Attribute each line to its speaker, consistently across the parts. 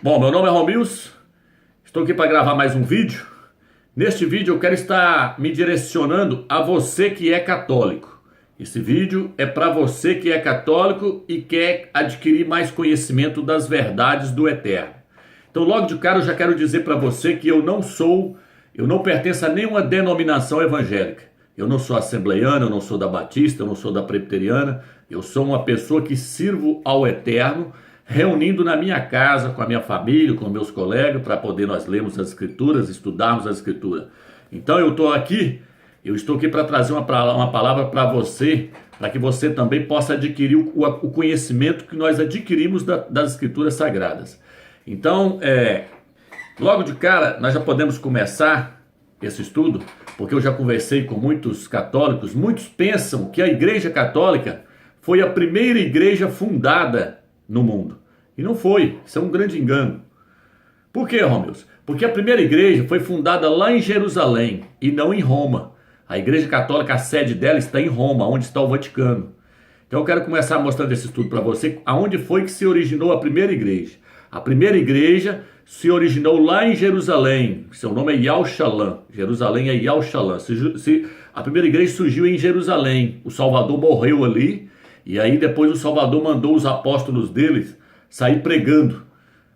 Speaker 1: Bom, meu nome é Romilson, estou aqui para gravar mais um vídeo. Neste vídeo eu quero estar me direcionando a você que é católico. Esse vídeo é para você que é católico e quer adquirir mais conhecimento das verdades do Eterno. Então logo de cara eu já quero dizer para você que eu não pertenço a nenhuma denominação evangélica. Eu não sou assembleiano, eu não sou da Batista, eu não sou da Presbiteriana. Eu sou uma pessoa que sirvo ao Eterno, reunindo na minha casa, com a minha família, com meus colegas, para poder nós lermos as Escrituras, estudarmos as Escrituras. Então eu estou aqui para trazer uma palavra para você, para que você também possa adquirir o conhecimento que nós adquirimos das Escrituras Sagradas. Então, logo de cara, nós já podemos começar esse estudo, porque eu já conversei com muitos católicos. Muitos pensam que a Igreja Católica foi a primeira igreja fundada no mundo. E não foi. Isso é um grande engano. Por quê, Romilson? Porque a primeira igreja foi fundada lá em Jerusalém e não em Roma. A Igreja Católica, a sede dela está em Roma, onde está o Vaticano. Então eu quero começar mostrando esse estudo para você, aonde foi que se originou a primeira igreja. A primeira igreja se originou lá em Jerusalém. Seu nome é Yahushalã. Jerusalém é Yahushalã. A primeira igreja surgiu em Jerusalém. O Salvador morreu ali. E aí depois o Salvador mandou os apóstolos deles sair pregando.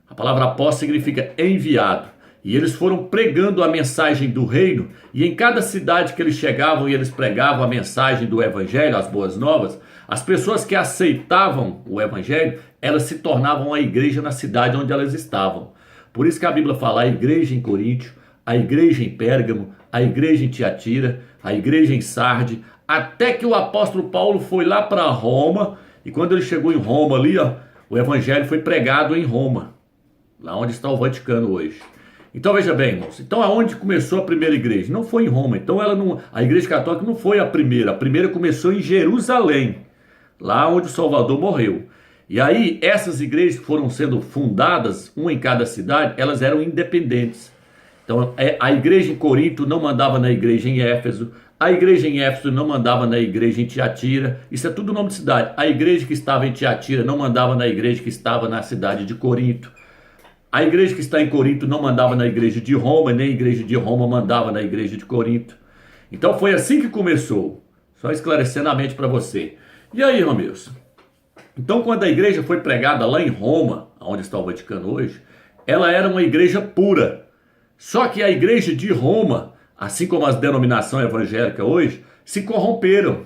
Speaker 1: A palavra apóstolo significa enviado. E eles foram pregando a mensagem do reino. E em cada cidade que eles chegavam e eles pregavam a mensagem do evangelho, as boas novas, as pessoas que aceitavam o evangelho, elas se tornavam a igreja na cidade onde elas estavam. Por isso que a Bíblia fala a igreja em Coríntio, a igreja em Pérgamo, a igreja em Tiatira, a igreja em Sarde, até que o apóstolo Paulo foi lá para Roma, e quando ele chegou em Roma ali, o evangelho foi pregado em Roma, lá onde está o Vaticano hoje. Então veja bem, irmãos, então aonde começou a primeira igreja? Não foi em Roma. Então a igreja católica não foi a primeira começou em Jerusalém, lá onde o Salvador morreu. E aí essas igrejas que foram sendo fundadas, uma em cada cidade, elas eram independentes. Então a igreja em Corinto não mandava na igreja em Éfeso, a igreja em Éfeso não mandava na igreja em Tiatira, isso é tudo nome de cidade. A igreja que estava em Tiatira não mandava na igreja que estava na cidade de Corinto. A igreja que está em Corinto não mandava na igreja de Roma, nem a igreja de Roma mandava na igreja de Corinto. Então foi assim que começou, só esclarecendo a mente para você. E aí, Romilson? Então quando a igreja foi pregada lá em Roma, onde está o Vaticano hoje, ela era uma igreja pura. Só que a igreja de Roma, assim como as denominações evangélicas hoje, se corromperam.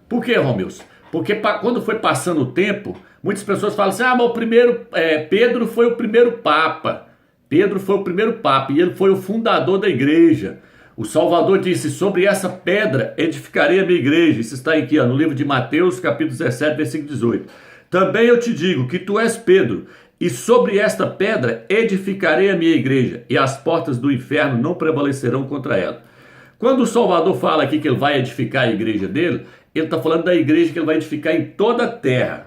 Speaker 1: Por quê, Romilson? Porque quando foi passando o tempo, muitas pessoas falam assim, mas Pedro foi o primeiro papa. Pedro foi o primeiro papa e ele foi o fundador da igreja. O Salvador disse, sobre essa pedra edificarei a minha igreja. Isso está aqui no livro de Mateus, capítulo 17, versículo 18. Também eu te digo que tu és Pedro, e sobre esta pedra edificarei a minha igreja, e as portas do inferno não prevalecerão contra ela. Quando o Salvador fala aqui que ele vai edificar a igreja dele, ele está falando da igreja que ele vai edificar em toda a terra.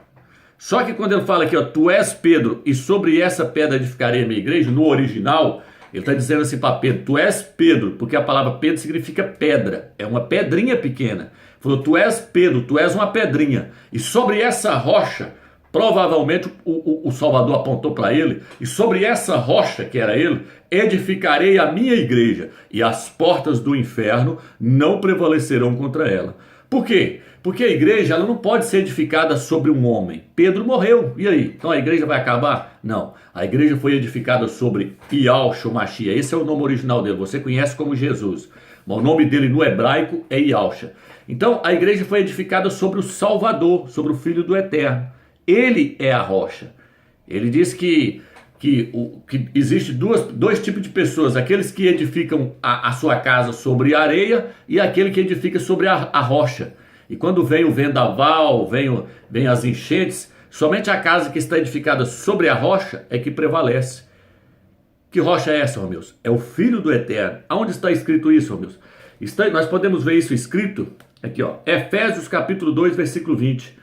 Speaker 1: Só que quando ele fala aqui, tu és Pedro, e sobre essa pedra edificarei a minha igreja, no original, ele está dizendo assim para Pedro, tu és Pedro, porque a palavra Pedro significa pedra, é uma pedrinha pequena. Ele falou, tu és Pedro, tu és uma pedrinha, e sobre essa rocha, provavelmente o Salvador apontou para ele, e sobre essa rocha que era ele, edificarei a minha igreja, e as portas do inferno não prevalecerão contra ela. Por quê? Porque a igreja ela não pode ser edificada sobre um homem. Pedro morreu, e aí? Então a igreja vai acabar? Não, a igreja foi edificada sobre Yahushua Mashiach, esse é o nome original dele, você conhece como Jesus, mas o nome dele no hebraico é Yahushua. Então a igreja foi edificada sobre o Salvador, sobre o Filho do Eterno. Ele é a rocha. Ele diz que existe dois tipos de pessoas, aqueles que edificam a sua casa sobre a areia e aquele que edifica sobre a rocha. E quando vem o vendaval, vem as enchentes, somente a casa que está edificada sobre a rocha é que prevalece. Que rocha é essa, Romilson? É o Filho do Eterno. Aonde está escrito isso, Romilson? Nós podemos ver isso escrito aqui, Efésios capítulo 2, versículo 20.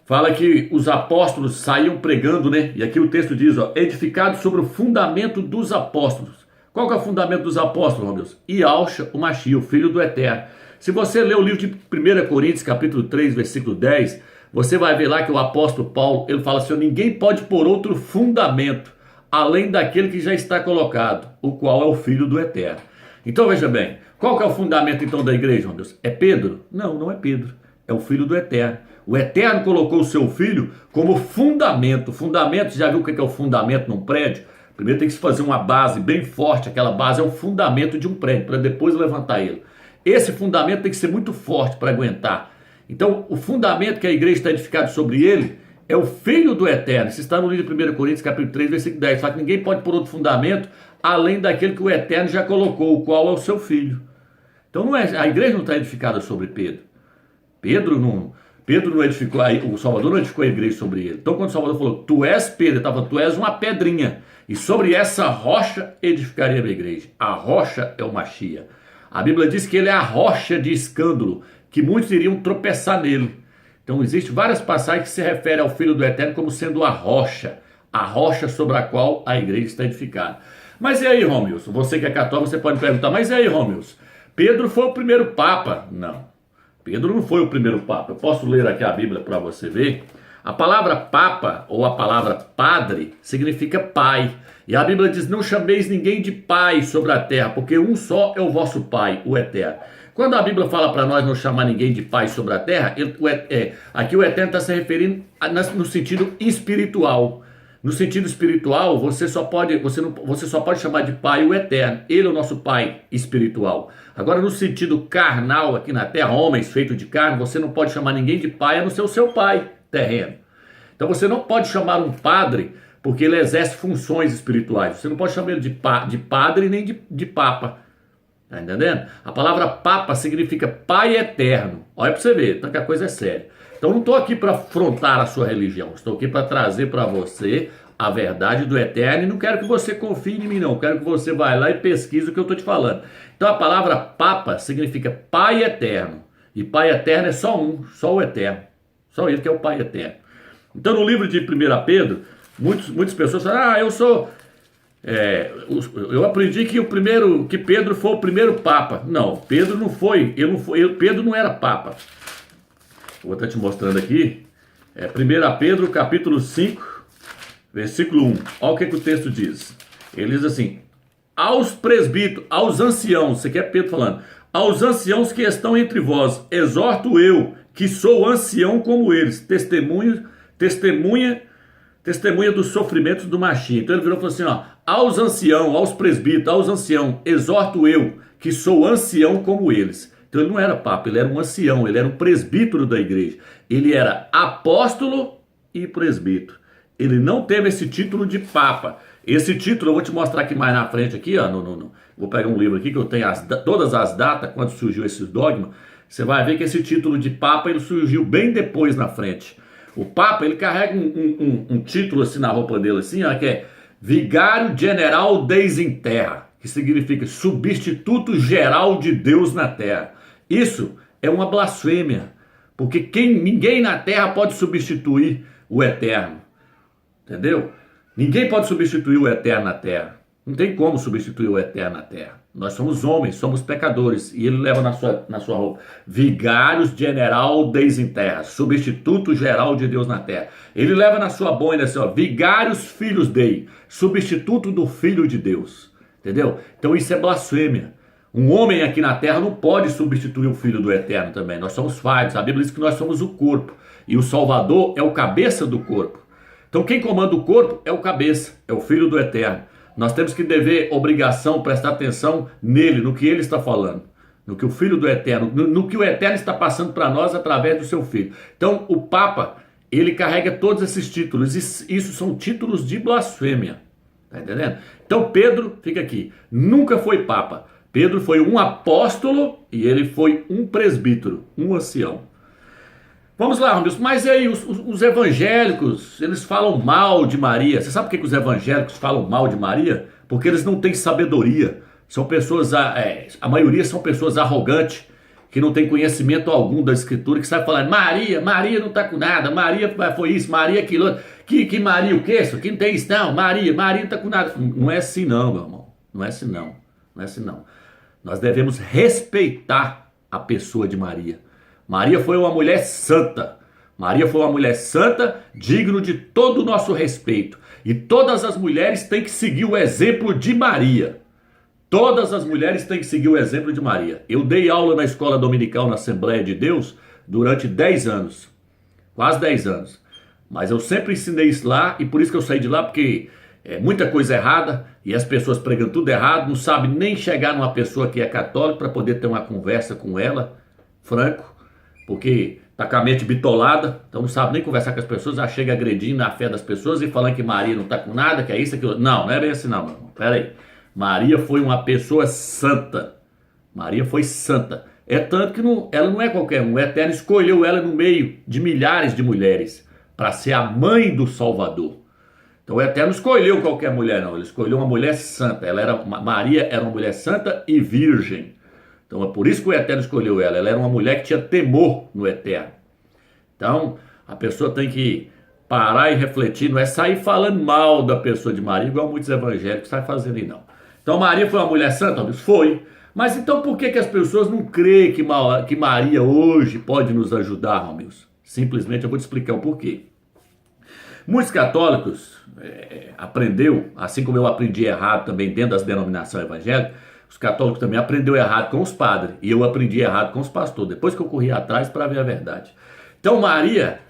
Speaker 1: Fala que os apóstolos saíam pregando, né? E aqui o texto diz, edificados sobre o fundamento dos apóstolos. Qual que é o fundamento dos apóstolos, Romilson? Yahusha, o Mashiach, o Filho do Eterno. Se você ler o livro de 1 Coríntios, capítulo 3, versículo 10, você vai ver lá que o apóstolo Paulo, ele fala assim, ninguém pode pôr outro fundamento além daquele que já está colocado, o qual é o Filho do Eterno. Então veja bem, qual que é o fundamento então da igreja, meu Deus? É Pedro? Não, não é Pedro, é o Filho do Eterno. O Eterno colocou o seu Filho como fundamento. Fundamento, já viu o que é o fundamento num prédio? Primeiro tem que se fazer uma base bem forte, aquela base é o fundamento de um prédio, para depois levantar ele. Esse fundamento tem que ser muito forte para aguentar. Então, o fundamento que a igreja está edificada sobre ele é o Filho do Eterno. Isso está no livro de 1 Coríntios, capítulo 3, versículo 10. Só que ninguém pode pôr outro fundamento além daquele que o Eterno já colocou, o qual é o seu Filho. Então, não é, a igreja não está edificada sobre Pedro. Pedro não edificou, o Salvador não edificou a igreja sobre ele. Então, quando o Salvador falou, tu és Pedro, ele estava falando, tu és uma pedrinha. E sobre essa rocha edificaria a minha igreja. A rocha é o Machia. A Bíblia diz que ele é a rocha de escândalo, que muitos iriam tropeçar nele. Então, existem várias passagens que se referem ao Filho do Eterno como sendo a rocha sobre a qual a igreja está edificada. Mas e aí, Romilson? Você que é católico, você pode perguntar, mas e aí, Romilson? Pedro foi o primeiro Papa? Não, Pedro não foi o primeiro Papa. Eu posso ler aqui a Bíblia para você ver. A palavra Papa, ou a palavra Padre, significa Pai. E a Bíblia diz, não chameis ninguém de Pai sobre a terra, porque um só é o vosso Pai, o Eterno. Quando a Bíblia fala para nós não chamar ninguém de Pai sobre a terra, aqui o Eterno está se referindo no sentido espiritual. No sentido espiritual, você só pode chamar de Pai o Eterno. Ele é o nosso Pai espiritual. Agora, no sentido carnal, aqui na terra, homens feitos de carne, você não pode chamar ninguém de Pai, a não ser o seu Pai terreno. Então você não pode chamar um padre, porque ele exerce funções espirituais. Você não pode chamar ele de padre nem de papa. Tá entendendo? A palavra papa significa Pai Eterno. Olha para você ver, então que a coisa é séria. Então não estou aqui para afrontar a sua religião. Estou aqui para trazer para você a verdade do Eterno. E não quero que você confie em mim, não. Quero que você vá lá e pesquise o que eu estou te falando. Então a palavra papa significa Pai Eterno. E Pai Eterno é só um, só o Eterno. Só ele que é o Pai Eterno. Então no livro de 1 Pedro, muitas pessoas falam, eu aprendi que Pedro foi o primeiro Papa. Não, Pedro não foi. Pedro não era Papa. Vou estar te mostrando aqui. 1 Pedro capítulo 5, versículo 1. Olha o que o texto diz. Ele diz assim, aos presbíteros, aos anciãos, isso aqui é Pedro falando, aos anciãos que estão entre vós, exorto eu, que sou ancião como eles, testemunha dos sofrimentos do Machia. Então ele virou e falou assim, aos anciãos, aos presbíteros, aos anciãos, exorto eu, que sou ancião como eles. Então ele não era papa, ele era um ancião, ele era um presbítero da igreja. Ele era apóstolo e presbítero. Ele não teve esse título de papa. Esse título eu vou te mostrar aqui mais na frente, aqui, vou pegar um livro aqui que eu tenho todas as datas, quando surgiu esses dogmas. Você vai ver que esse título de papa ele surgiu bem depois na frente. O Papa, ele carrega um título assim na roupa dele, assim, que é Vigário General Deus em Terra, que significa substituto geral de Deus na Terra. Isso é uma blasfêmia, porque ninguém na Terra pode substituir o Eterno, entendeu? Ninguém pode substituir o Eterno na Terra. Não tem como substituir o Eterno na Terra. Nós somos homens, somos pecadores. E ele leva na sua roupa Vigários General Deus em Terra, substituto geral de Deus na Terra. Ele leva na sua boina assim, Vigários Filhos Dei, substituto do Filho de Deus. Entendeu? Então isso é blasfêmia. Um homem aqui na terra não pode substituir o Filho do Eterno também. Nós somos falhos. A Bíblia diz que nós somos o corpo. E o Salvador é o cabeça do corpo. Então quem comanda o corpo é o cabeça, é o Filho do Eterno. Nós temos que obrigação, prestar atenção nele, no que ele está falando. No que o Filho do Eterno, no que o Eterno está passando para nós através do seu Filho. Então o Papa, ele carrega todos esses títulos. Isso são títulos de blasfêmia. Tá entendendo? Então Pedro, fica aqui, nunca foi Papa. Pedro foi um apóstolo e ele foi um presbítero, um ancião. Vamos lá, Romilson, mas e aí os evangélicos, eles falam mal de Maria. Você sabe por que os evangélicos falam mal de Maria? Porque eles não têm sabedoria. São pessoas, a maioria são pessoas arrogantes, que não têm conhecimento algum da Escritura, que sabe falar, Maria não está com nada, Maria foi isso, Maria aquilo, que Maria o quê? Que não tem isso não, Maria não está com nada. Não é assim não, meu irmão, não é assim não, não é assim não. Nós devemos respeitar a pessoa de Maria. Maria foi uma mulher santa. Maria foi uma mulher santa, digno de todo o nosso respeito. E todas as mulheres têm que seguir o exemplo de Maria. Todas as mulheres têm que seguir o exemplo de Maria. Eu dei aula na escola dominical na Assembleia de Deus durante 10 anos. Quase 10 anos. Mas eu sempre ensinei isso lá e por isso que eu saí de lá, porque é muita coisa errada e as pessoas pregam tudo errado, não sabem nem chegar numa pessoa que é católica para poder ter uma conversa com ela, franco, porque tá com a mente bitolada, então não sabe nem conversar com as pessoas, já chega agredindo a fé das pessoas e falando que Maria não tá com nada, que é isso, aquilo. Não, não é bem assim não, meu irmão. Pera aí. Maria foi uma pessoa santa. Maria foi santa. É tanto que ela não é qualquer um. O Eterno escolheu ela no meio de milhares de mulheres para ser a mãe do Salvador. Então o Eterno escolheu qualquer mulher, não. Ele escolheu uma mulher santa. Maria era uma mulher santa e virgem. Então é por isso que o Eterno escolheu ela. Ela era uma mulher que tinha temor no Eterno. Então a pessoa tem que parar e refletir. Não é sair falando mal da pessoa de Maria, igual muitos evangélicos saem fazendo aí, não. Então Maria foi uma mulher santa? Foi. Mas então por que as pessoas não creem que Maria hoje pode nos ajudar, Romilson? Simplesmente eu vou te explicar o porquê. Muitos católicos aprendeu, assim como eu aprendi errado também dentro das denominações evangélicas, os católicos também aprenderam errado com os padres, e eu aprendi errado com os pastores, depois que eu corri atrás para ver a verdade. Então Maria,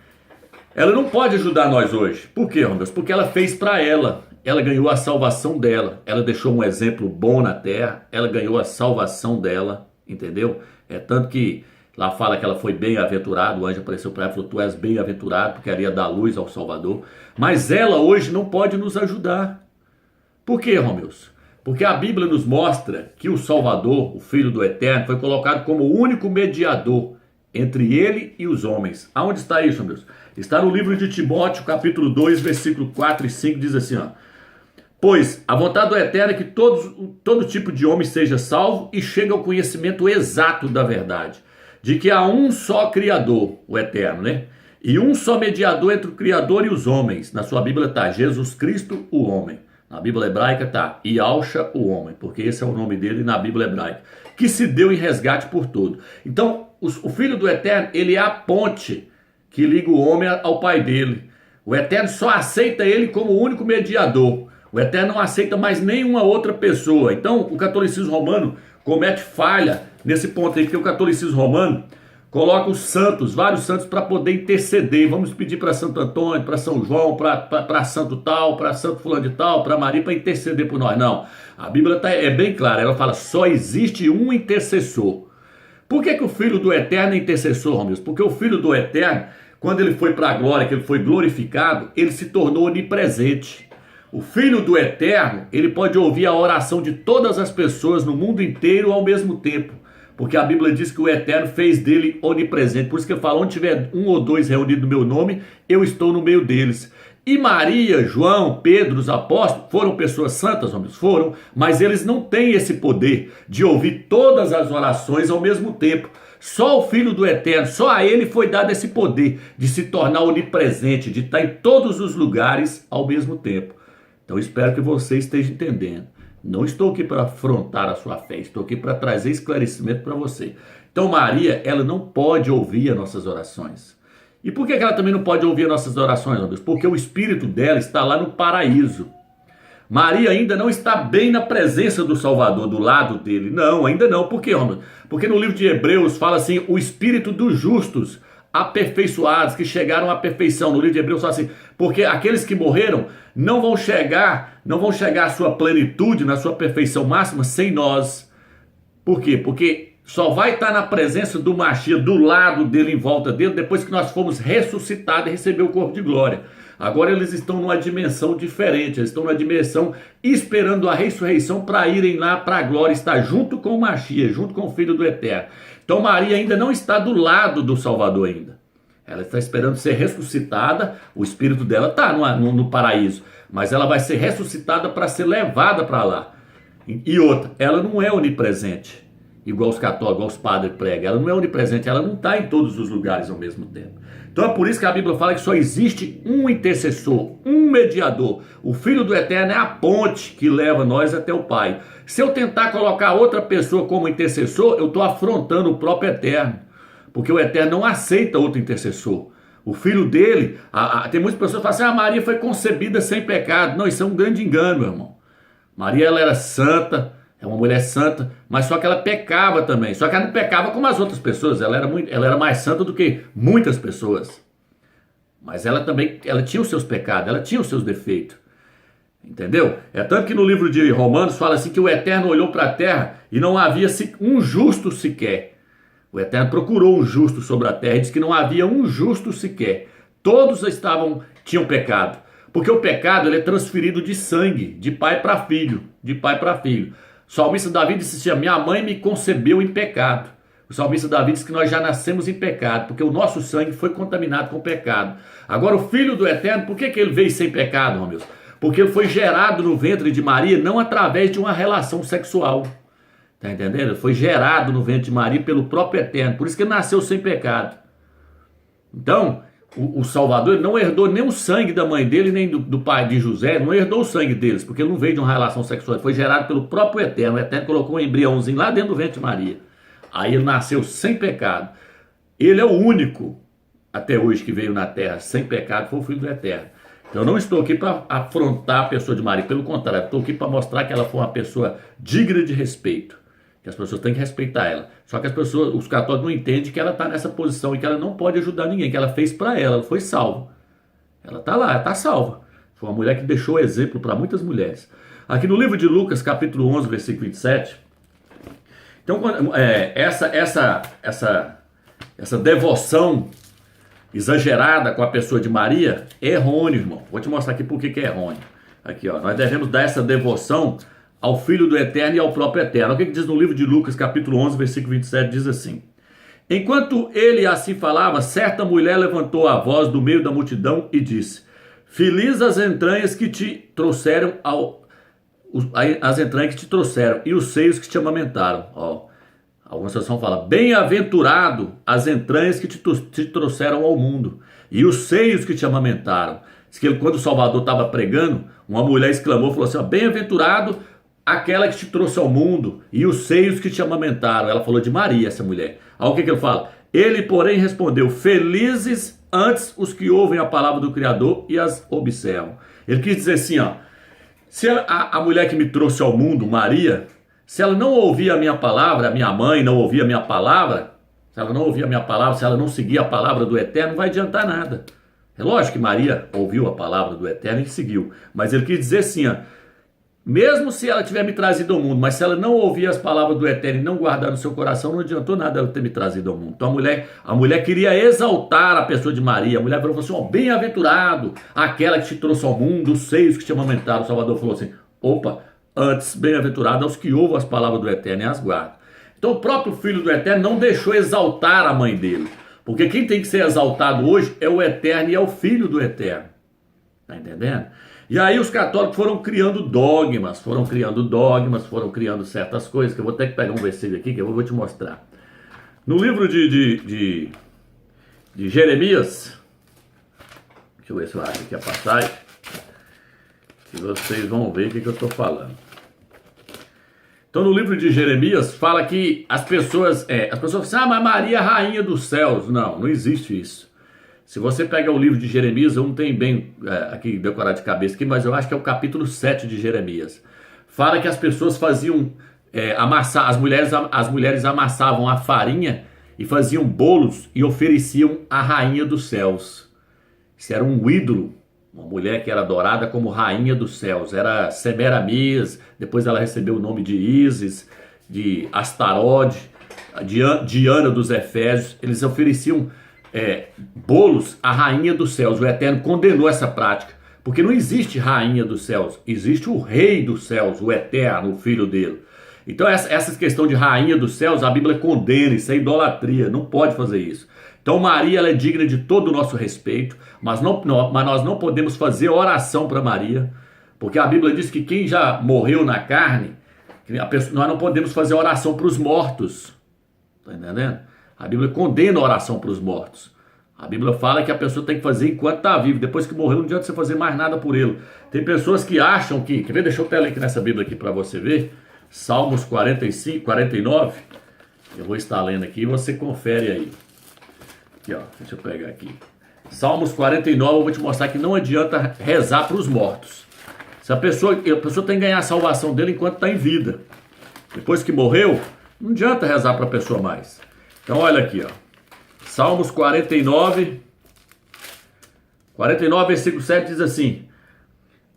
Speaker 1: ela não pode ajudar nós hoje. Por quê, Romilson? Porque ela fez para ela ganhou a salvação dela, ela deixou um exemplo bom na terra, ela ganhou a salvação dela, entendeu? É tanto que lá fala que ela foi bem-aventurada, o anjo apareceu para ela e falou, tu és bem-aventurado, porque ela ia dar luz ao Salvador. Mas ela hoje não pode nos ajudar. Por quê, Romilson? Porque a Bíblia nos mostra que o Salvador, o Filho do Eterno, foi colocado como o único mediador entre ele e os homens. Aonde está isso, Romilson? Está no livro de Timóteo, capítulo 2, versículo 4 e 5, diz assim, ó. Pois a vontade do Eterno é que todo tipo de homem seja salvo e chegue ao conhecimento exato da verdade. De que há um só Criador, o Eterno, né? E um só mediador entre o Criador e os homens. Na sua Bíblia está Jesus Cristo, o homem. Na Bíblia hebraica está Yahusha, o homem, porque esse é o nome dele na Bíblia hebraica. Que se deu em resgate por todo. Então, o Filho do Eterno, ele é a ponte que liga o homem ao Pai dele. O Eterno só aceita ele como o único mediador. O Eterno não aceita mais nenhuma outra pessoa. Então, o catolicismo romano comete falha nesse ponto aí, porque o catolicismo romano coloca os santos, vários santos, para poder interceder. Vamos pedir para Santo Antônio, para São João, para santo tal, para santo fulano de tal, para Maria, para interceder por nós. Não, a Bíblia é bem clara, ela fala, só existe um intercessor. Por que o Filho do Eterno é intercessor, Romilson? Porque o Filho do Eterno, quando ele foi para a glória, que ele foi glorificado, ele se tornou onipresente. O Filho do Eterno, ele pode ouvir a oração de todas as pessoas no mundo inteiro ao mesmo tempo. Porque a Bíblia diz que o Eterno fez dele onipresente. Por isso que eu falo, onde tiver um ou dois reunidos no meu nome, eu estou no meio deles. E Maria, João, Pedro, os apóstolos, foram pessoas santas, homens? Foram, mas eles não têm esse poder de ouvir todas as orações ao mesmo tempo. Só o Filho do Eterno, só a ele foi dado esse poder de se tornar onipresente, de estar em todos os lugares ao mesmo tempo. Então espero que você esteja entendendo. Não estou aqui para afrontar a sua fé, estou aqui para trazer esclarecimento para você. Então Maria, ela não pode ouvir as nossas orações. E por que ela também não pode ouvir as nossas orações, meu Deus? Porque o espírito dela está lá no paraíso. Maria ainda não está bem na presença do Salvador, do lado dele. Não, ainda não. Por quê, homem? Porque no livro de Hebreus fala assim, o espírito dos justos, aperfeiçoados, que chegaram à perfeição. No livro de Hebreus fala assim, porque aqueles que morreram não vão chegar à sua plenitude, na sua perfeição máxima, sem nós. Por quê? Porque só vai estar na presença do Mashiach, do lado dele, em volta dele, depois que nós fomos ressuscitados e receber o corpo de glória. Agora eles estão numa dimensão diferente, eles estão numa dimensão esperando a ressurreição para irem lá para a glória, estar junto com o Mashiach, junto com o Filho do Eterno. Então Maria ainda não está do lado do Salvador ainda. Ela está esperando ser ressuscitada, o espírito dela está no paraíso, mas ela vai ser ressuscitada para ser levada para lá. E outra, ela não é onipresente, igual os católicos, igual os padres pregam. Ela não é onipresente, ela não está em todos os lugares ao mesmo tempo. Então é por isso que a Bíblia fala que só existe um intercessor, um mediador. O Filho do Eterno é a ponte que leva nós até o Pai. Se eu tentar colocar outra pessoa como intercessor, eu estou afrontando o próprio Eterno. Porque o Eterno não aceita outro intercessor. O filho dele, tem muitas pessoas que falam assim, a Maria foi concebida sem pecado. Não, isso é um grande engano, meu irmão. Maria, ela era santa, é uma mulher santa, mas só que ela pecava também. Só que ela não pecava como as outras pessoas, ela era mais santa do que muitas pessoas. Mas ela também, ela tinha os seus pecados, ela tinha os seus defeitos. Entendeu? É tanto que no livro de Romanos fala assim que o Eterno olhou para a terra e não havia um justo sequer. O Eterno procurou um justo sobre a terra e disse que não havia um justo sequer. Todos tinham pecado. Porque o pecado ele é transferido de sangue, de pai para filho, de pai para filho. O salmista Davi disse assim, minha mãe me concebeu em pecado. O salmista Davi diz que nós já nascemos em pecado, porque o nosso sangue foi contaminado com o pecado. Agora o Filho do Eterno, por que ele veio sem pecado, irmão meus? Porque ele foi gerado no ventre de Maria, não através de uma relação sexual. Tá entendendo? Ele foi gerado no ventre de Maria pelo próprio Eterno, por isso que ele nasceu sem pecado. Então, o Salvador ele não herdou nem o sangue da mãe dele, nem do pai de José, não herdou o sangue deles, porque ele não veio de uma relação sexual, ele foi gerado pelo próprio Eterno. O Eterno colocou um embriãozinho lá dentro do ventre de Maria. Aí ele nasceu sem pecado. Ele é o único, até hoje, que veio na terra sem pecado, foi o Filho do Eterno. Então eu não estou aqui para afrontar a pessoa de Maria, pelo contrário, estou aqui para mostrar que ela foi uma pessoa digna de respeito, que as pessoas têm que respeitar ela. Só que os católicos não entendem que ela está nessa posição e que ela não pode ajudar ninguém, que ela fez para ela foi salva. Ela está lá, está salva. Foi uma mulher que deixou exemplo para muitas mulheres. Aqui no livro de Lucas, capítulo 11, versículo 27, então essa devoção exagerada com a pessoa de Maria é errôneo, irmão. Vou te mostrar aqui por que é errôneo. Aqui, ó, nós devemos dar essa devoção ao Filho do Eterno e ao próprio Eterno. O que diz no livro de Lucas, capítulo 11, versículo 27, diz assim: enquanto ele assim falava, certa mulher levantou a voz do meio da multidão e disse: feliz as entranhas que te trouxeram as entranhas que te trouxeram e os seios que te amamentaram. Ó, algumas pessoas falam, bem-aventurado as entranhas que te trouxeram ao mundo e os seios que te amamentaram. Diz que quando o Salvador estava pregando, uma mulher exclamou, falou assim, bem-aventurado aquela que te trouxe ao mundo e os seios que te amamentaram. Ela falou de Maria, essa mulher. Olha o que ele fala. Ele, porém, respondeu, felizes antes os que ouvem a palavra do Criador e as observam. Ele quis dizer assim, ó, se a mulher que me trouxe ao mundo, Maria, se ela não ouvia a minha palavra, a minha mãe não ouvia a minha palavra, se ela não ouvia a minha palavra, se ela não seguia a palavra do Eterno, não vai adiantar nada. É lógico que Maria ouviu a palavra do Eterno e seguiu, mas ele quis dizer assim, ó, mesmo se ela tiver me trazido ao mundo, mas se ela não ouvir as palavras do Eterno e não guardar no seu coração, não adiantou nada ela ter me trazido ao mundo. Então a mulher queria exaltar a pessoa de Maria. A mulher falou assim, ó, bem-aventurado aquela que te trouxe ao mundo, os seios que te amamentaram. O Salvador falou assim, opa, antes bem-aventurado aos que ouvem as palavras do Eterno e as guardam. Então o próprio Filho do Eterno não deixou exaltar a mãe dele. Porque quem tem que ser exaltado hoje é o Eterno e é o Filho do Eterno. Tá entendendo? E aí os católicos foram criando dogmas, foram criando certas coisas, que eu vou ter que pegar um versículo aqui que eu vou te mostrar. No livro de Jeremias, deixa eu ver se eu acho aqui a passagem, que vocês vão ver o que eu estou falando. Então no livro de Jeremias fala que as pessoas falam assim, mas Maria é rainha dos céus. Não existe isso. Se você pega o livro de Jeremias, eu não tenho bem aqui decorado de cabeça aqui, mas eu acho que é o capítulo 7 de Jeremias. Fala que as pessoas faziam amassar, as mulheres amassavam a farinha e faziam bolos e ofereciam à rainha dos céus. Isso era um ídolo, uma mulher que era adorada como rainha dos céus. Era Semiramis, depois ela recebeu o nome de Ísis, de Astarode, Diana dos Efésios. Eles ofereciam bolos à rainha dos céus. O Eterno condenou essa prática, porque não existe rainha dos céus, existe o rei dos céus, o Eterno, o filho dele. Então essa questão de rainha dos céus, a Bíblia condena, isso é idolatria, não pode fazer isso. Então Maria, ela é digna de todo o nosso respeito, mas nós não podemos fazer oração para Maria, porque a Bíblia diz que quem já morreu na carne, nós não podemos fazer oração para os mortos, tá entendendo? A Bíblia condena a oração para os mortos. A Bíblia fala que a pessoa tem que fazer enquanto está vivo. Depois que morreu, não adianta você fazer mais nada por ele. Tem pessoas que acham que... Quer ver? Deixa eu até ler aqui nessa Bíblia aqui para você ver. Salmos 45, 49. Eu vou estar lendo aqui e você confere aí. Aqui, ó. Deixa eu pegar aqui. Salmos 49, eu vou te mostrar que não adianta rezar para os mortos. Se a pessoa tem que ganhar a salvação dele enquanto está em vida. Depois que morreu, não adianta rezar para a pessoa mais. Então olha aqui, ó. Salmos 49, versículo 7 diz assim: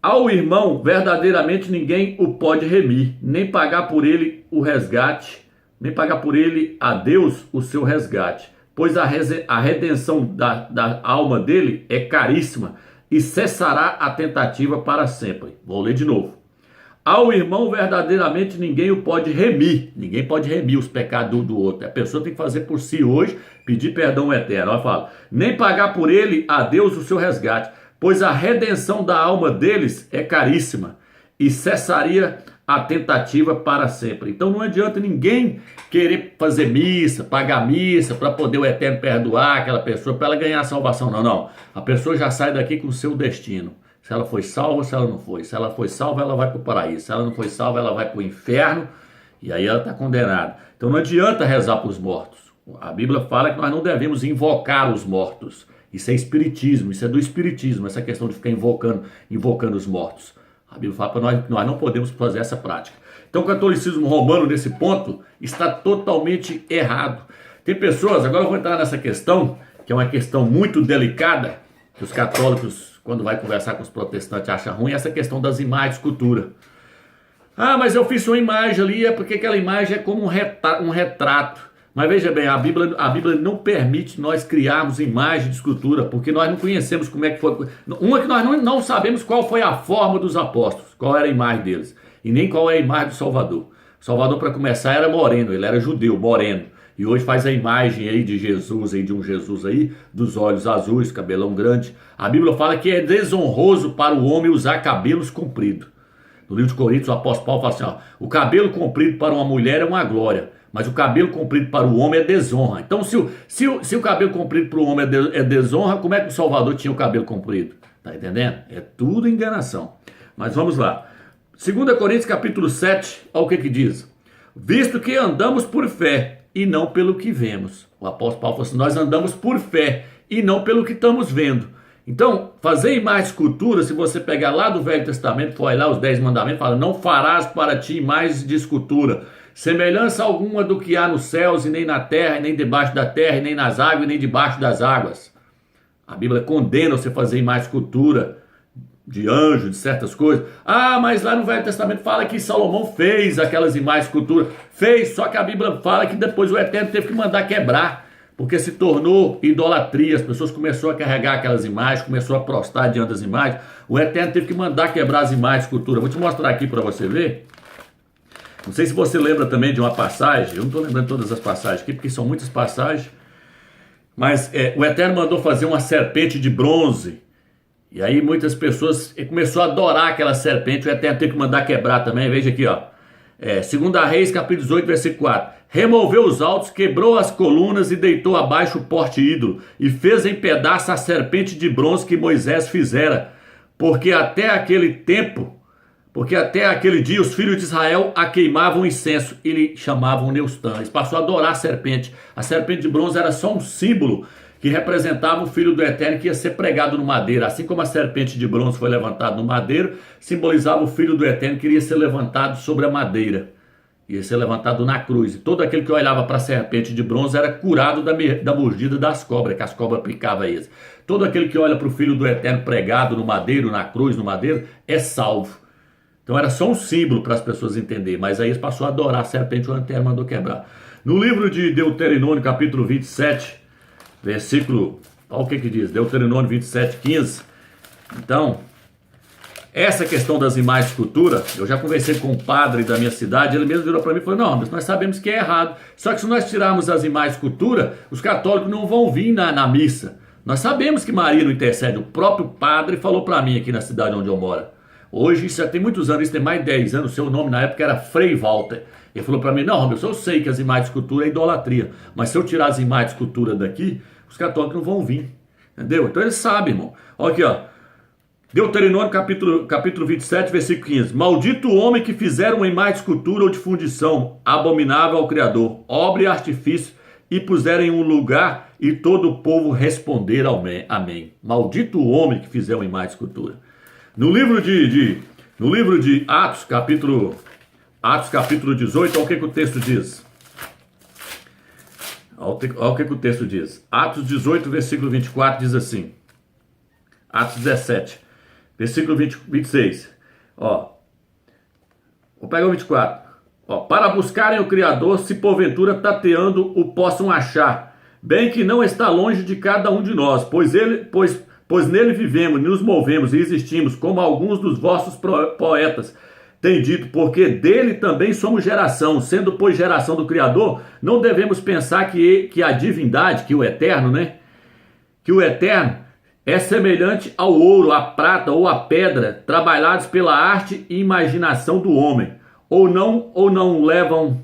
Speaker 1: ao irmão verdadeiramente ninguém o pode remir, nem pagar por ele o resgate, nem pagar por ele a Deus o seu resgate, pois a redenção da alma dele é caríssima e cessará a tentativa para sempre. Vou ler de novo. Ao irmão verdadeiramente ninguém o pode remir. Ninguém pode remir os pecados do outro. A pessoa tem que fazer por si hoje, pedir perdão eterno. Ela fala, nem pagar por ele a Deus o seu resgate, pois a redenção da alma deles é caríssima e cessaria a tentativa para sempre. Então não adianta ninguém querer fazer missa, pagar missa para poder o eterno perdoar aquela pessoa, para ela ganhar a salvação. Não. A pessoa já sai daqui com o seu destino. Se ela foi salva, se ela não foi. Se ela foi salva, ela vai para o paraíso. Se ela não foi salva, ela vai para o inferno. E aí ela está condenada. Então não adianta rezar para os mortos. A Bíblia fala que nós não devemos invocar os mortos. Isso é espiritismo, isso é do espiritismo, essa questão de ficar invocando os mortos. A Bíblia fala para nós que nós não podemos fazer essa prática. Então o catolicismo romano, nesse ponto, está totalmente errado. Tem pessoas, agora eu vou entrar nessa questão, que é uma questão muito delicada, que os católicos, quando vai conversar com os protestantes, acham ruim, essa questão das imagens de escultura. Ah, mas eu fiz uma imagem ali, é porque aquela imagem é como um retrato. Mas veja bem, a Bíblia não permite nós criarmos imagem de escultura, porque nós não conhecemos como é que foi. Uma que nós não sabemos qual foi a forma dos apóstolos, qual era a imagem deles, e nem qual é a imagem do Salvador. O Salvador, para começar, era moreno, ele era judeu, moreno. E hoje faz a imagem aí de Jesus, aí de um Jesus aí, dos olhos azuis, cabelão grande. A Bíblia fala que é desonroso para o homem usar cabelos compridos. No livro de Coríntios, o apóstolo Paulo fala assim, ó, o cabelo comprido para uma mulher é uma glória, mas o cabelo comprido para o homem é desonra. Então, se o cabelo comprido para o homem é desonra, como é que o Salvador tinha o cabelo comprido? Tá entendendo? É tudo enganação. Mas vamos lá. 2 Coríntios capítulo 7, olha o que diz. Visto que andamos por fé e não pelo que vemos. O apóstolo Paulo falou assim, nós andamos por fé e não pelo que estamos vendo. Então, fazer imagem de escultura, se você pegar lá do Velho Testamento, for lá os 10 mandamentos, fala, não farás para ti imagens de escultura, semelhança alguma do que há nos céus, e nem na terra, e nem debaixo da terra, e nem nas águas, e nem debaixo das águas. A Bíblia condena você fazer imagem de escultura, de anjo, de certas coisas. Ah, mas lá no Velho Testamento fala que Salomão fez aquelas imagens de escultura. Fez, só que a Bíblia fala que depois o Eterno teve que mandar quebrar, porque se tornou idolatria. As pessoas começaram a carregar aquelas imagens, começou a prostrar diante das imagens. O Eterno teve que mandar quebrar as imagens de escultura. Vou te mostrar aqui para você ver. Não sei se você lembra também de uma passagem. Eu não estou lembrando todas as passagens aqui, porque são muitas passagens. Mas o Eterno mandou fazer uma serpente de bronze. E aí muitas pessoas começaram a adorar aquela serpente. O Eterno teve que mandar quebrar também. Veja aqui, ó. 2 Reis, capítulo 18, versículo 4. Removeu os altos, quebrou as colunas e deitou abaixo o porte ídolo. E fez em pedaço a serpente de bronze que Moisés fizera. Porque até aquele dia os filhos de Israel a queimavam incenso e lhe chamavam Neustã. Eles passaram a adorar a serpente. A serpente de bronze era só um símbolo que representava o Filho do Eterno que ia ser pregado no madeiro. Assim como a serpente de bronze foi levantada no madeiro, simbolizava o Filho do Eterno que iria ser levantado sobre a madeira. Ia ser levantado na cruz. E todo aquele que olhava para a serpente de bronze era curado da mordida das cobras, que as cobras picavam eles. Todo aquele que olha para o Filho do Eterno pregado no madeiro, na cruz, no madeiro, é salvo. Então era só um símbolo para as pessoas entenderem, mas aí eles passaram a adorar a serpente, o Eterno mandou quebrar. No livro de Deuteronômio, capítulo 27, versículo, olha o que diz, Deuteronômio 27, 15. Então, essa questão das imagens de escultura, eu já conversei com um padre da minha cidade, ele mesmo virou para mim e falou, não, mas nós sabemos que é errado, só que se nós tirarmos as imagens de escultura, os católicos não vão vir na missa. Nós sabemos que Maria não intercede, o próprio padre falou para mim aqui na cidade onde eu moro. Hoje, isso já tem muitos anos, isso tem mais de 10 anos, o seu nome na época era Frei Walter. Ele falou para mim, não, Romilson, eu sei que as imagens de escultura é idolatria, mas se eu tirar as imagens de escultura daqui, os católicos não vão vir, entendeu? Então eles sabem, irmão. Olha aqui, ó. Deuteronômio capítulo 27, versículo 15. Maldito o homem que fizer uma imagem de escultura ou de fundição, abominável ao Criador, obra e artifício, e puser em um lugar E todo o povo responder amém. Maldito o homem que fizer uma imagem de escultura. No livro de Atos, capítulo 18, olha o que o texto diz. Olha o que o texto diz. Atos 18, versículo 24 diz assim. Atos 17, versículo 26. Ó, vou pegar o 24. Ó, para buscarem o Criador, se porventura tateando o possam achar, bem que não está longe de cada um de nós, pois nele vivemos, nos movemos e existimos, como alguns dos vossos poetas têm dito, porque dele também somos geração, sendo pois geração do Criador, não devemos pensar que a divindade, que o eterno, né? Que o eterno é semelhante ao ouro, à prata ou à pedra, trabalhados pela arte e imaginação do homem, ou não levam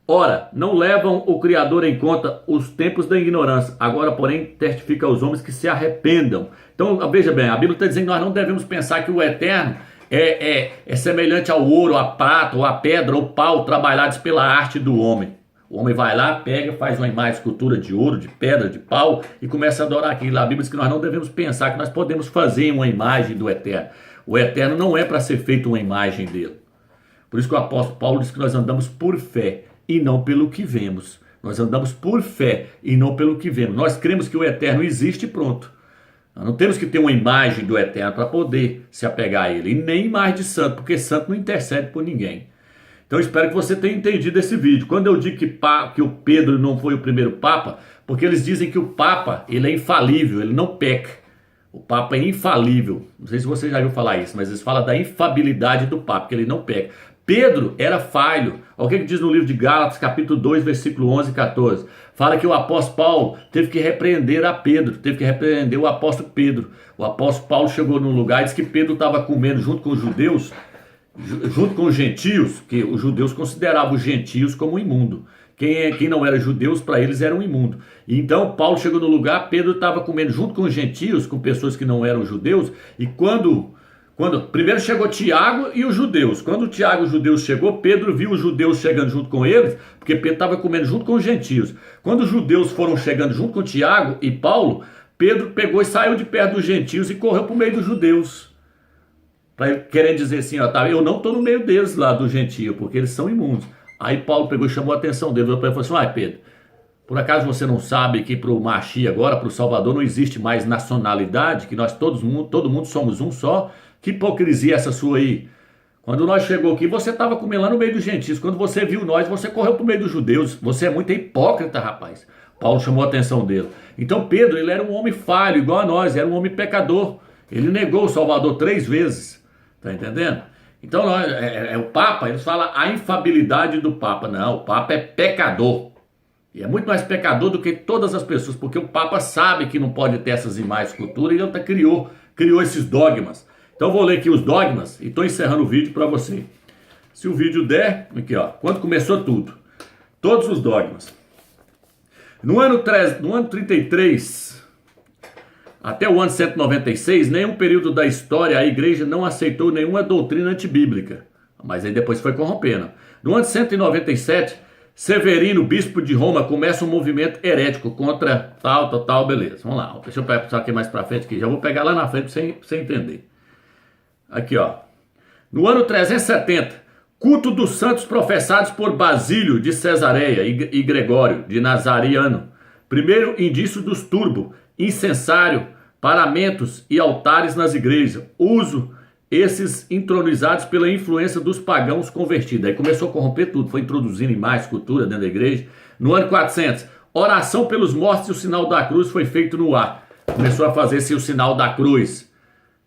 Speaker 1: o Criador em conta os tempos da ignorância. Agora, porém, testifica aos homens que se arrependam. Então, veja bem, a Bíblia está dizendo que nós não devemos pensar que o eterno é semelhante ao ouro, à prata, ou à pedra, ou pau, trabalhados pela arte do homem. O homem vai lá, pega, faz uma imagem, escultura de ouro, de pedra, de pau, e começa a adorar aquilo. A Bíblia diz que nós não devemos pensar que nós podemos fazer uma imagem do eterno. O eterno não é para ser feito uma imagem dele. Por isso que o apóstolo Paulo diz que nós andamos por fé e não pelo que vemos. Nós andamos por fé e não pelo que vemos. Nós cremos que o eterno existe e pronto. Nós não temos que ter uma imagem do eterno para poder se apegar a ele. E nem imagem de santo, porque santo não intercede por ninguém. Então eu espero que você tenha entendido esse vídeo. Quando eu digo que o Pedro não foi o primeiro Papa, porque eles dizem que o Papa ele é infalível, ele não peca. O Papa é infalível. Não sei se você já ouviu falar isso, mas eles falam da infabilidade do Papa, que ele não peca. Pedro era falho. Olha o que diz no livro de Gálatas, capítulo 2, versículo 11 e 14. Fala que o apóstolo Paulo teve que repreender a Pedro, teve que repreender o apóstolo Pedro. O apóstolo Paulo chegou num lugar e disse que Pedro estava comendo junto com os judeus, junto com os gentios, que os judeus consideravam os gentios como imundo. Quem não era judeus, para eles era um imundo. E então Paulo chegou no lugar, Pedro estava comendo junto com os gentios, com pessoas que não eram judeus, e quando primeiro chegou Tiago e os judeus. Quando Tiago e os judeus chegou, Pedro viu os judeus chegando junto com eles, porque Pedro estava comendo junto com os gentios. Quando os judeus foram chegando junto com Tiago e Paulo, Pedro pegou e saiu de perto dos gentios e correu para o meio dos judeus. Querendo dizer assim, ó, tá, eu não estou no meio deles lá do gentio, porque eles são imundos. Aí Paulo pegou e chamou a atenção dele, e falou assim, Pedro, por acaso você não sabe que para o Mashiach agora, para o Salvador, não existe mais nacionalidade, que nós todo mundo somos um só? Que hipocrisia essa sua aí? Quando nós chegou aqui, você estava comendo lá no meio dos gentios. Quando você viu nós, você correu para o meio dos judeus. Você é muito hipócrita, rapaz. Paulo chamou a atenção dele. Então Pedro, ele era um homem falho, igual a nós, era um homem pecador. Ele negou o Salvador 3 vezes. Tá entendendo? Então o Papa, eles falam a infabilidade do Papa. Não, o Papa é pecador. E é muito mais pecador do que todas as pessoas, porque o Papa sabe que não pode ter essas imagens de cultura e ele até criou esses dogmas. Então eu vou ler aqui os dogmas e estou encerrando o vídeo para você. Se o vídeo der, aqui ó, quando começou tudo. Todos os dogmas. No ano 33, até o ano 196, nenhum período da história a igreja não aceitou nenhuma doutrina antibíblica. Mas aí depois foi corrompendo. No ano 197, Severino, bispo de Roma, começa um movimento herético contra tal, beleza. Vamos lá, deixa eu passar aqui mais para frente, que já vou pegar lá na frente para você entender. Aqui, ó. No ano 370, culto dos santos professados por Basílio de Cesareia e Gregório de Nazariano. Primeiro indício dos turbo, incensário, paramentos e altares nas igrejas. Uso esses entronizados pela influência dos pagãos convertidos. Aí começou a corromper tudo, foi introduzindo imagens, cultura dentro da igreja. No ano 400, oração pelos mortos e o sinal da cruz foi feito no ar. Começou a fazer-se o sinal da cruz.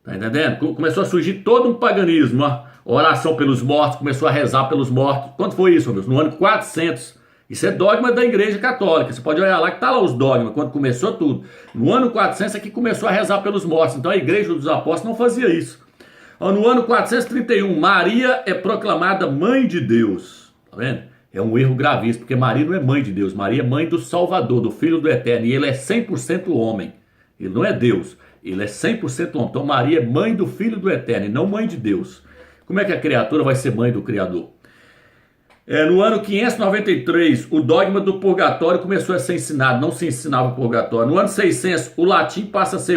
Speaker 1: Tá entendendo? Começou a surgir todo um paganismo, ó. Oração pelos mortos, começou a rezar pelos mortos. Quando foi isso, meu Deus? No ano 400. Isso é dogma da igreja católica. Você pode olhar lá que tá lá os dogmas, quando começou tudo. No ano 400 é que começou a rezar pelos mortos. Então a igreja dos apóstolos não fazia isso. No ano 431, Maria é proclamada mãe de Deus. Tá vendo? É um erro gravíssimo, porque Maria não é mãe de Deus. Maria é mãe do Salvador, do Filho do Eterno. E ele é 100% homem. Ele não é Deus. Ele é 100% homem. Então Maria é mãe do Filho do Eterno e não mãe de Deus. Como é que a criatura vai ser mãe do Criador? No ano 593, o dogma do purgatório começou a ser ensinado, não se ensinava o purgatório. No ano 600, o latim passa a ser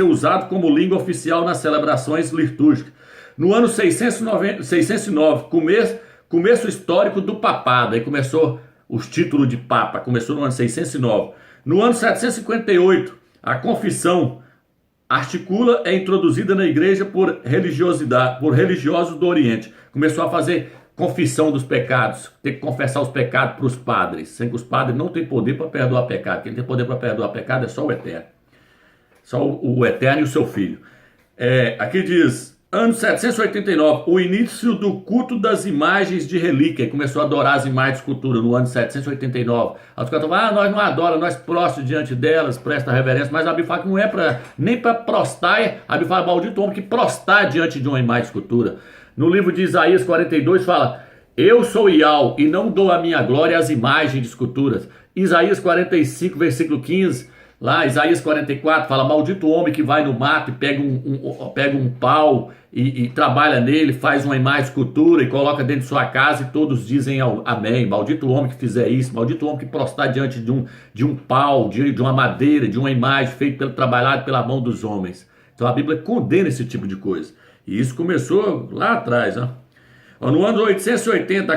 Speaker 1: usado como língua oficial nas celebrações litúrgicas. No ano 609, começo histórico do papado, aí começou os títulos de papa, começou no ano 609. No ano 758, a confissão é introduzida na igreja por religiosos do Oriente. Começou a fazer confissão dos pecados, tem que confessar os pecados para os padres, sendo que os padres não têm poder para perdoar pecado. Quem tem poder para perdoar pecado é só o Eterno. Só o Eterno e o seu Filho. Aqui diz, ano 789, o início do culto das imagens de relíquia. Começou a adorar as imagens de escultura no ano 789. Os caras falam, nós não adoramos, nós prostamos diante delas, presta reverência. Mas a Bíblia fala que não é nem para prostar. A Bíblia fala, maldito homem que prostar diante de uma imagem de escultura. No livro de Isaías 42 fala, eu sou Iau e não dou a minha glória às imagens de esculturas. Isaías 45, versículo 15, lá Isaías 44 fala, maldito homem que vai no mato e pega um pau e trabalha nele, faz uma imagem de escultura e coloca dentro de sua casa e todos dizem amém. Maldito homem que fizer isso, maldito homem que prostrar diante de um pau, de uma madeira, de uma imagem feita trabalhada pela mão dos homens. Então a Bíblia condena esse tipo de coisa. E isso começou lá atrás, ó. No ano 880,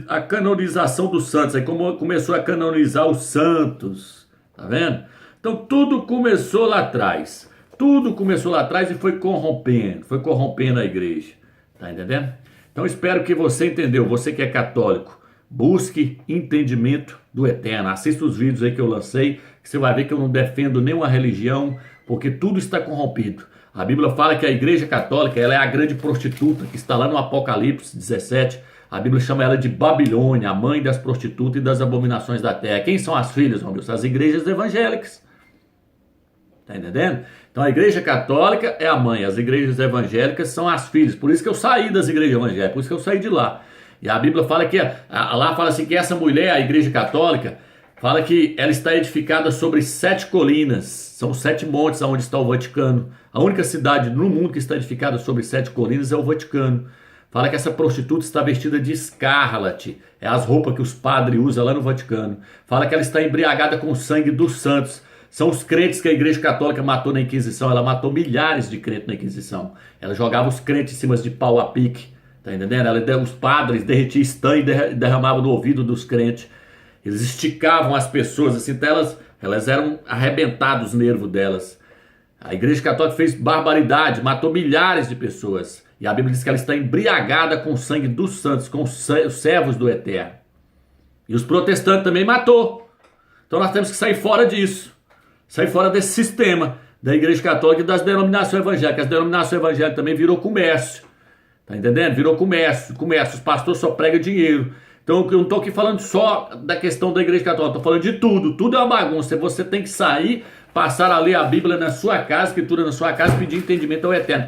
Speaker 1: a canonização dos santos. Aí começou a canonizar os santos. Tá vendo? Então tudo começou lá atrás. Tudo começou lá atrás e foi corrompendo a igreja. Tá entendendo? Então espero que você entendeu. Você que é católico, busque entendimento do Eterno. Assista os vídeos aí que eu lancei, que você vai ver que eu não defendo nenhuma religião, porque tudo está corrompido. A Bíblia fala que a igreja católica ela é a grande prostituta, que está lá no Apocalipse 17. A Bíblia chama ela de Babilônia, a mãe das prostitutas e das abominações da terra. Quem são as filhas, meu Deus? As igrejas evangélicas. Tá entendendo? Então a igreja católica é a mãe, as igrejas evangélicas são as filhas. Por isso que eu saí das igrejas evangélicas, por isso que eu saí de lá. E a Bíblia fala que, lá fala assim que essa mulher, a igreja católica, fala que ela está edificada sobre 7 colinas, são 7 montes onde está o Vaticano. A única cidade no mundo que está edificada sobre 7 colinas é o Vaticano. Fala que essa prostituta está vestida de escarlate, é as roupas que os padres usam lá no Vaticano. Fala que ela está embriagada com o sangue dos santos. São os crentes que a igreja católica matou na Inquisição. Ela matou milhares de crentes na Inquisição. Ela jogava os crentes em cima de pau a pique. Tá entendendo? Os padres derretiam estanho e derramavam no ouvido dos crentes. Eles esticavam as pessoas assim, então elas eram arrebentadas os nervos delas. A igreja católica fez barbaridade, matou milhares de pessoas. E a Bíblia diz que ela está embriagada com o sangue dos santos, com os servos do Eterno. E os protestantes também matou. Então nós temos que sair fora disso. Sair fora desse sistema da igreja católica e das denominações evangélicas. As denominações evangélicas também virou comércio. Tá entendendo? Virou comércio. Os pastores só pregam dinheiro. Então eu não estou aqui falando só da questão da igreja católica, estou falando de tudo. Tudo é uma bagunça. Você tem que sair, passar a ler a Bíblia na sua casa, escritura na sua casa, pedir entendimento ao Eterno.